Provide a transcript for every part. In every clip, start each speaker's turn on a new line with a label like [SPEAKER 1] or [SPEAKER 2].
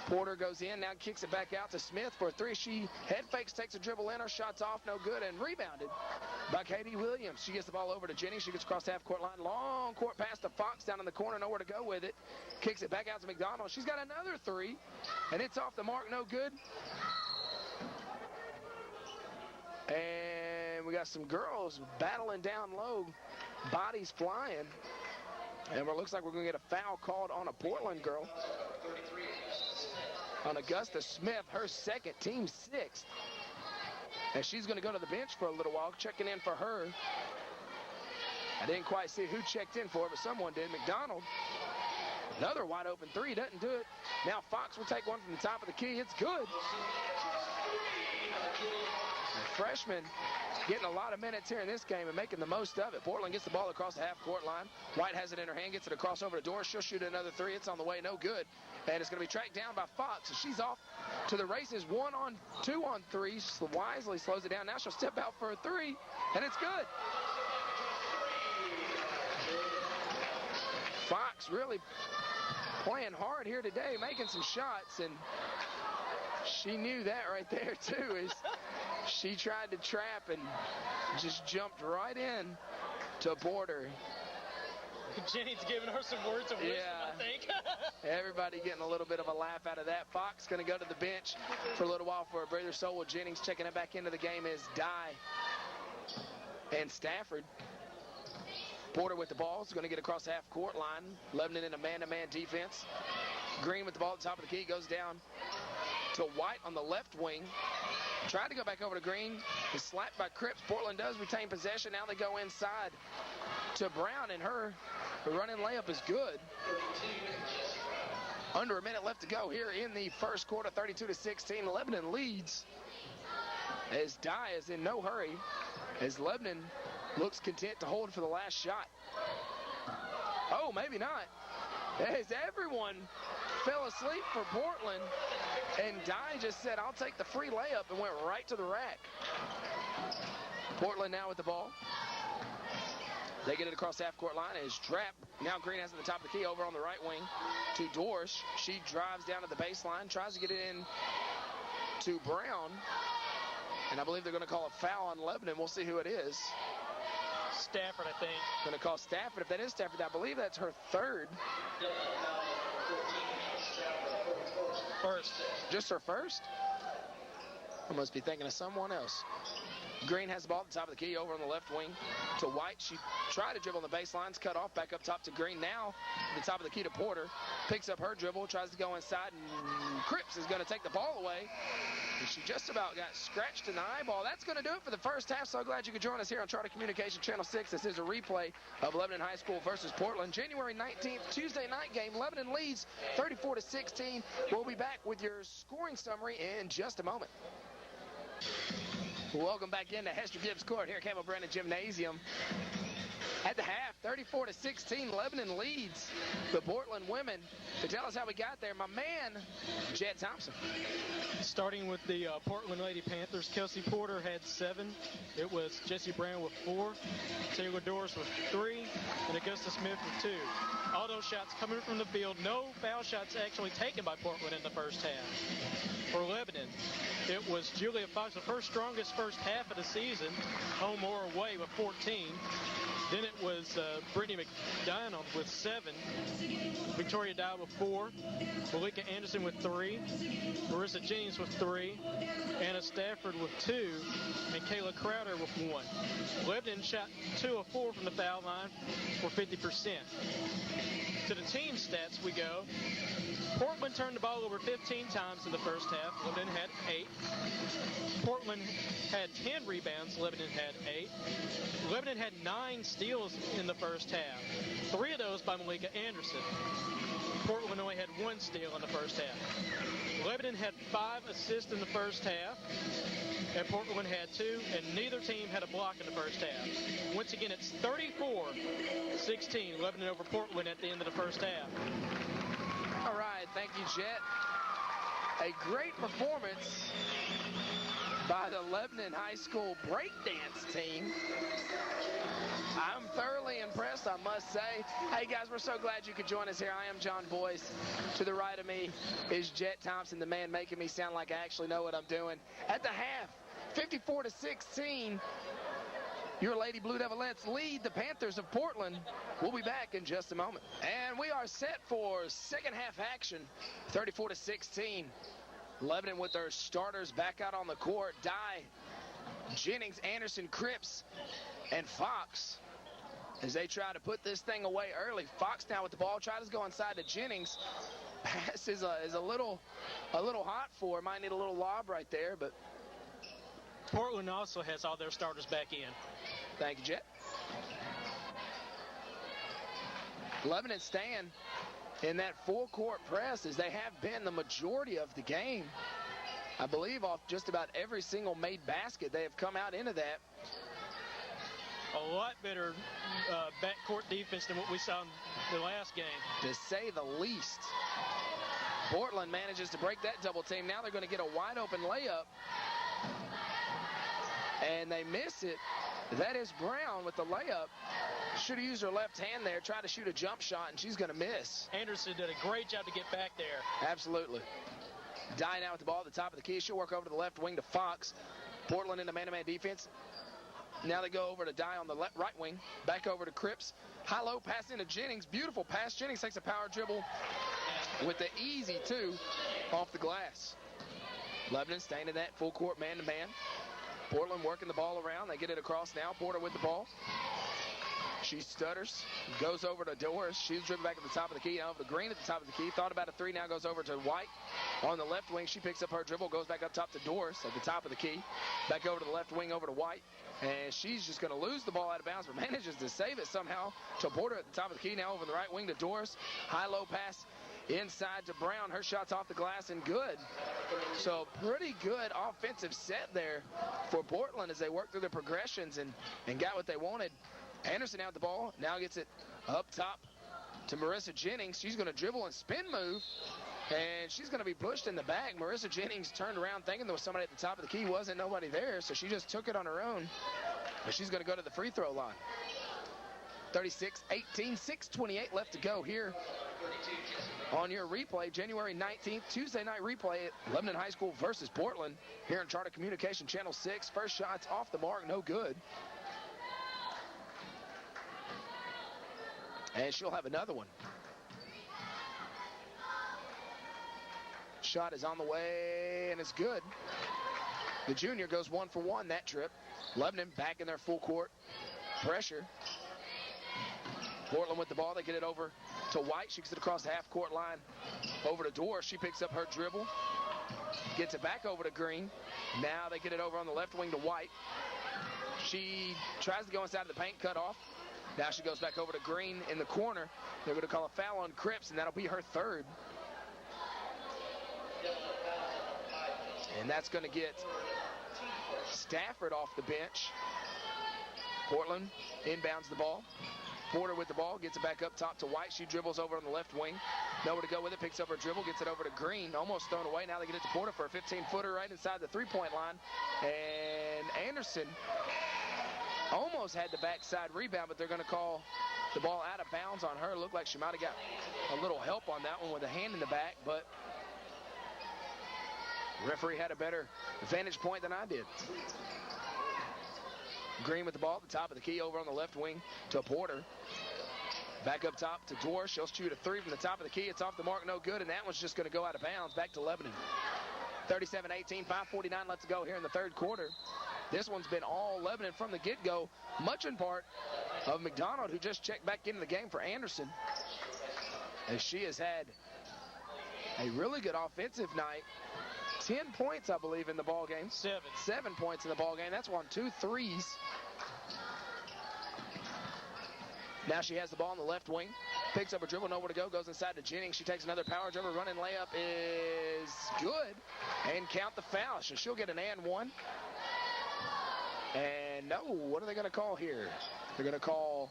[SPEAKER 1] Porter goes in, now kicks it back out to Smith for a three. She head fakes, takes a dribble in, her shot's off, no good, and rebounded by Katie Williams. She gets the ball over to Jennings. She gets across the half-court line. Long court pass to Fox down in the corner, nowhere to go with it. Kicks it back out to McDonald. She's got another three, and it's off the mark, no good. And we got some girls battling down low, bodies flying. And it looks like we're going to get a foul called on a Portland girl. On Augusta Smith, her second, team sixth. And she's going to go to the bench for a little while, checking in for her. I didn't quite see who checked in for it, but someone did. McDonald, another wide open three, doesn't do it. Now Fox will take one from the top of the key. It's good. Freshman getting a lot of minutes here in this game and making the most of it. Portland gets the ball across the half-court line. White has it in her hand, gets it across over to Doris. She'll shoot another three. It's on the way, no good. And it's going to be tracked down by Fox. And she's off to the races. 1 on 2 on 3. Wisely slows it down. Now she'll step out for a three, and it's good. Fox really playing hard here today, making some shots, and she knew that right there too. Is she tried to trap and just jumped right in to Porter.
[SPEAKER 2] Jennings giving her some words of wisdom, I think.
[SPEAKER 1] Everybody getting a little bit of a laugh out of that. Fox going to go to the bench for a little while for a breather. So will Jennings. Checking it back into the game is Dye and Stafford. Porter with the ball is going to get across the half-court line. Lebanon in a man-to-man defense. Green with the ball at the top of the key. Goes down to White on the left wing. Tried to go back over to Green. Is slapped by Cripps. Portland does retain possession. Now they go inside to Brown, and her running layup is good. Under a minute left to go here in the first quarter, 32-16. Lebanon leads as Dye is in no hurry, as Lebanon looks content to hold for the last shot. Oh, maybe not. As everyone fell asleep for Portland, and Dye just said, I'll take the free layup, and went right to the rack. Portland now with the ball. They get it across the half-court line. It's trapped. Now Green has it at the top of the key over on the right wing to Dorsch. She drives down to the baseline, tries to get it in to Brown. And I believe they're going to call a foul on Lebanon. We'll see who it is.
[SPEAKER 2] Stafford, I think.
[SPEAKER 1] Going to call Stafford. If that is Stafford, I believe that's her third.
[SPEAKER 2] First.
[SPEAKER 1] Just her first? I must be thinking of someone else. Green has the ball at the top of the key over on the left wing to White. She tried to dribble on the baselines, cut off, back up top to Green. Now at the top of the key to Porter. Picks up her dribble, tries to go inside, and Cripps is going to take the ball away. And she just about got scratched in the eyeball. That's going to do it for the first half. So glad you could join us here on Charter Communication Channel 6. This is a replay of Lebanon High School versus Portland. January 19th, Tuesday night game. Lebanon leads 34-16. We'll be back with your scoring summary in just a moment. Welcome back into Hester Gibbs Court here at Campbell Brennan Gymnasium. At the half, 34-16, Lebanon leads the Portland women. To tell us how we got there, my man, Jed Thompson.
[SPEAKER 2] Starting with the Portland Lady Panthers, Kelsey Porter had 7. It was Jessie Brown with 4, Taylor Doris with 3, and Augusta Smith with 2. All those shots coming from the field. No foul shots actually taken by Portland in the first half. For Lebanon, it was Julia Fox with her strongest first half of the season, home or away with 14. Then it was Brittany McDonald with 7, Victoria Dye with 4, Malika Anderson with 3, Marissa Jennings with 3, Anna Stafford with 2, and Kayla Crowder with 1. Lebanon shot 2 of 4 from the foul line for 50%. To the team stats we go. Portland turned the ball over 15 times in the first half. Lebanon had 8. Portland had 10 rebounds. Lebanon had 8. Lebanon had 9 steals in the first half. 3 of those by Malika Anderson. Portland only had 1 steal in the first half. Lebanon had 5 assists in the first half, and Portland had 2, and neither team had a block in the first half. Once again, it's 34-16, Lebanon over Portland at the end of the first half.
[SPEAKER 1] All right, thank you, Jet. A great performance by the Lebanon High School breakdance team. I'm thoroughly impressed, I must say. Hey, guys, we're so glad you could join us here. I am John Boyce. To the right of me is Jet Thompson, the man making me sound like I actually know what I'm doing. At the half, 54-16, your Lady Blue Devilettes lead the Panthers of Portland. We'll be back in just a moment. And we are set for second half action, 34-16. Lebanon with their starters back out on the court. Dye, Jennings, Anderson, Cripps, and Fox as they try to put this thing away early. Fox now with the ball, tries to go inside to Jennings. Pass is a little hot for her. Might need a little lob right there, but
[SPEAKER 2] Portland also has all their starters back in.
[SPEAKER 1] Thank you, Jet. Lebanon staying in that full court press as they have been the majority of the game. I believe off just about every single made basket, they have come out into that.
[SPEAKER 2] A lot better backcourt defense than what we saw in the last game.
[SPEAKER 1] To say the least. Portland manages to break that double team. Now they're going to get a wide open layup. And they miss it. That is Brown with the layup. Should have used her left hand there, tried to shoot a jump shot, and she's going to miss.
[SPEAKER 2] Anderson did a great job to get back there.
[SPEAKER 1] Absolutely. Dye now with the ball at the top of the key. She'll work over to the left wing to Fox. Portland into man-to-man defense. Now they go over to Dye on the right wing. Back over to Cripps. High-low pass into Jennings. Beautiful pass. Jennings takes a power dribble with the easy two off the glass. Lebanon staying in that full court man-to-man. Portland working the ball around. They get it across now. Porter with the ball. She stutters, goes over to Doris. She's driven back at the top of the key. Now over to Green at the top of the key. Thought about a three, now goes over to White on the left wing. She picks up her dribble, goes back up top to Doris at the top of the key. Back over to the left wing, over to White. And she's just going to lose the ball out of bounds, but manages to save it somehow to Porter at the top of the key. Now over the right wing to Doris. High-low pass inside to Brown. Her shot's off the glass and good. So pretty good offensive set there for Portland as they work through the progressions and got what they wanted. Anderson out the ball, now gets it up top to Marissa Jennings. She's going to dribble and spin move, and she's going to be pushed in the back. Marissa Jennings turned around thinking there was somebody at the top of the key. Wasn't nobody there, so she just took it on her own. But she's going to go to the free throw line. 36-18, 6:28 left to go here on your replay. January 19th, Tuesday night replay at Lebanon High School versus Portland here on Charter Communication Channel 6. First shot's off the mark, no good. And she'll have another one. Shot is on the way, and it's good. The junior goes 1 for 1 that trip. Lebanon back in their full court pressure. Portland with the ball. They get it over to White. She gets it across the half-court line over to Doris. She picks up her dribble. Gets it back over to Green. Now they get it over on the left wing to White. She tries to go inside of the paint, cut off. Now she goes back over to Green in the corner. They're going to call a foul on Cripps, and that'll be her third. And that's going to get Stafford off the bench. Portland inbounds the ball. Porter with the ball, gets it back up top to White. She dribbles over on the left wing. Nowhere to go with it, picks up her dribble, gets it over to Green. Almost thrown away. Now they get it to Porter for a 15-footer right inside the three-point line. And Anderson almost had the backside rebound, but they're going to call the ball out of bounds on her. Looked like she might have got a little help on that one with a hand in the back, but the referee had a better vantage point than I did. Green with the ball at the top of the key over on the left wing to Porter. Back up top to Doris. She'll shoot a three from the top of the key. It's off the mark, no good, and that one's just going to go out of bounds. Back to Lebanon. 37-18, 5:49 left to go here in the third quarter. This one's been all Lebanon from the get-go, much in part of McDonald, who just checked back into the game for Anderson, as she has had a really good offensive night. 10 points, I believe, in the ball game. 7 points in the ball game. That's 1, 2 threes. Now she has the ball on the left wing. Picks up her dribble, nowhere to go. Goes inside to Jennings. She takes another power dribble. Running layup is good. And count the foul. So she'll get an and one. And no, what are they going to call here? They're going to call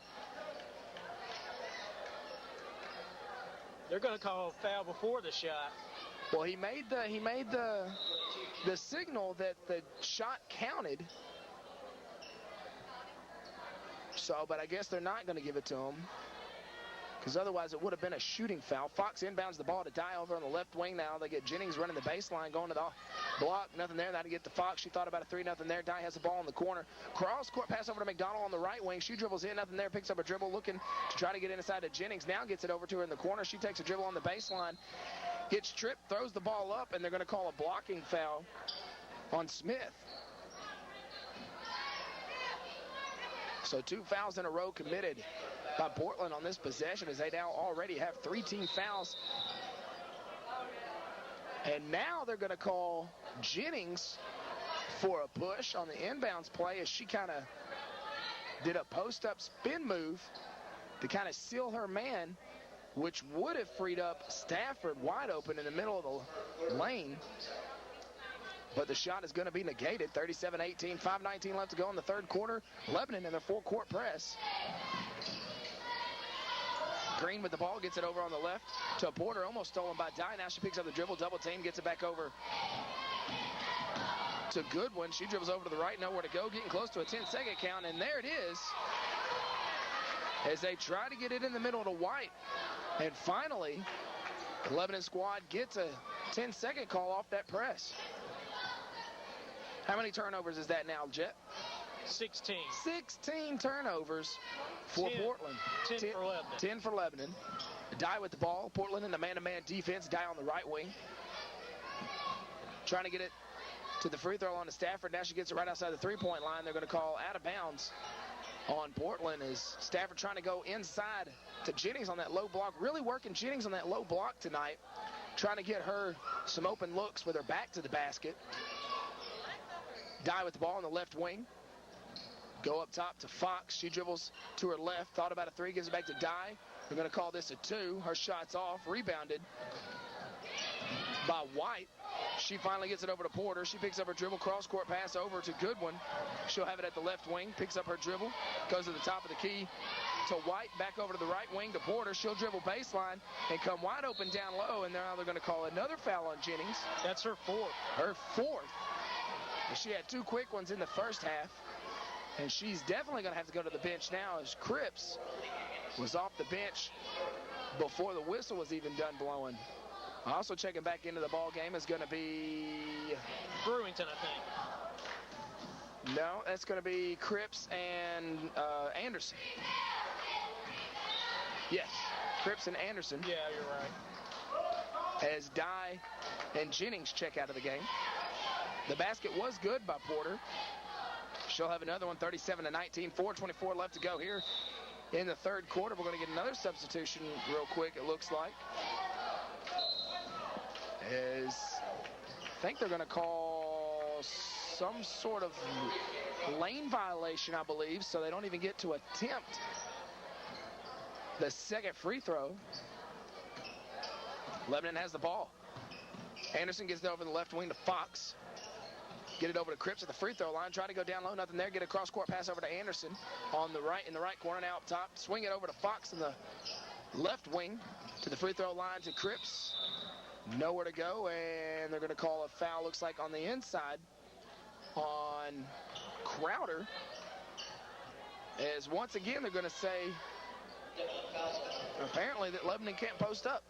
[SPEAKER 2] a foul before the shot.
[SPEAKER 1] Well, he made the signal that the shot counted. So, but I guess they're not going to give it to him, because otherwise it would have been a shooting foul. Fox inbounds the ball to Dye over on the left wing now. They get Jennings running the baseline, going to the block. Nothing there. That'll get to Fox. She thought about a 3-0 there. Dye has the ball in the corner. Cross-court pass over to McDonald on the right wing. She dribbles in. Nothing there. Picks up a dribble, looking to try to get inside to Jennings. Now gets it over to her in the corner. She takes a dribble on the baseline. Gets tripped, throws the ball up, and they're going to call a blocking foul on Smith. So 2 fouls in a row committed by Portland on this possession, as they now already have 3 team fouls. And now they're going to call Jennings for a push on the inbounds play, as she kind of did a post-up spin move to kind of seal her man, which would have freed up Stafford wide open in the middle of the lane. But the shot is going to be negated. 37-18, 5:19 left to go in the third quarter. Lebanon in their full-court press. Green with the ball, gets it over on the left to Porter, almost stolen by Dye. Now she picks up the dribble, double team, gets it back over to Goodwin. She dribbles over to the right, nowhere to go, getting close to a 10-second count, and there it is, as they try to get it in the middle to White. And finally, the Lebanon squad gets a 10-second call off that press. How many turnovers is that now, Jet?
[SPEAKER 2] 16.
[SPEAKER 1] 16 turnovers for Portland.
[SPEAKER 2] 10 for Lebanon.
[SPEAKER 1] 10 for Lebanon. Dye with the ball. Portland in the man-to-man defense. Dye on the right wing. Trying to get it to the free throw line to Stafford. Now she gets it right outside the three-point line. They're going to call out of bounds on Portland, as Stafford trying to go inside to Jennings on that low block. Really working Jennings on that low block tonight. Trying to get her some open looks with her back to the basket. Dye with the ball on the left wing. Go up top to Fox. She dribbles to her left. Thought about a 3. Gives it back to Dye. They're going to call this a 2. Her shot's off. Rebounded by White. She finally gets it over to Porter. She picks up her dribble. Cross-court pass over to Goodwin. She'll have it at the left wing. Picks up her dribble. Goes to the top of the key to White. Back over to the right wing to Porter. She'll dribble baseline and come wide open down low. And now they're going to call another foul on Jennings.
[SPEAKER 2] That's her 4th.
[SPEAKER 1] Her 4th. She had 2 quick ones in the first half. And she's definitely going to have to go to the bench now, as Cripps was off the bench before the whistle was even done blowing. Also checking back into the ball game is going to be
[SPEAKER 2] Brewington, I think.
[SPEAKER 1] No, that's going to be Cripps and Anderson. Yes, Cripps and Anderson.
[SPEAKER 2] Yeah, you're right.
[SPEAKER 1] As Dye and Jennings check out of the game. The basket was good by Porter. She'll have another one, 37-19, 4:24 left to go here in the third quarter. We're going to get another substitution real quick, it looks like. As I think they're going to call some sort of lane violation, I believe, so they don't even get to attempt the second free throw. Lebanon has the ball. Anderson gets it over the left wing to Fox. Get it over to Cripps at the free throw line. Try to go down low, nothing there. Get a cross-court pass over to Anderson on the right, in the right corner now up top. Swing it over to Fox in the left wing to the free throw line to Cripps. Nowhere to go, and they're going to call a foul, looks like on the inside on Crowder. As once again they're going to say apparently that Lebanon can't post up.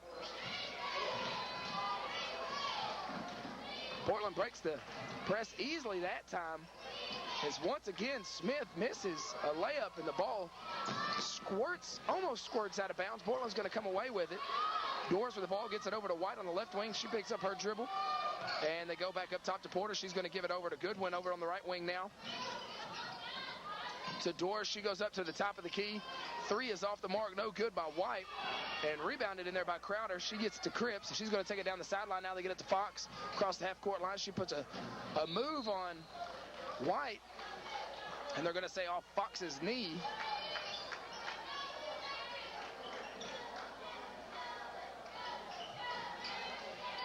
[SPEAKER 1] Portland breaks the press easily that time, as once again Smith misses a layup and the ball almost squirts out of bounds. Portland's going to come away with it. Doors with the ball, gets it over to White on the left wing. She picks up her dribble, and they go back up top to Porter. She's going to give it over to Goodwin over on the right wing now. To Doors, she goes up to the top of the key. 3 is off the mark, no good by White, and rebounded in there by Crowder. She gets to Cripps. She's going to take it down the sideline. Now they get it to Fox across the half-court line. She puts a move on White, and they're going to say off Fox's knee.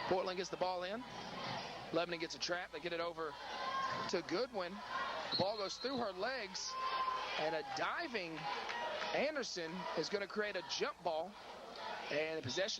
[SPEAKER 1] Portland gets the ball in. Lebanon gets a trap. They get it over to Goodwin. The ball goes through her legs, and a diving Anderson is going to create a jump ball, and the possession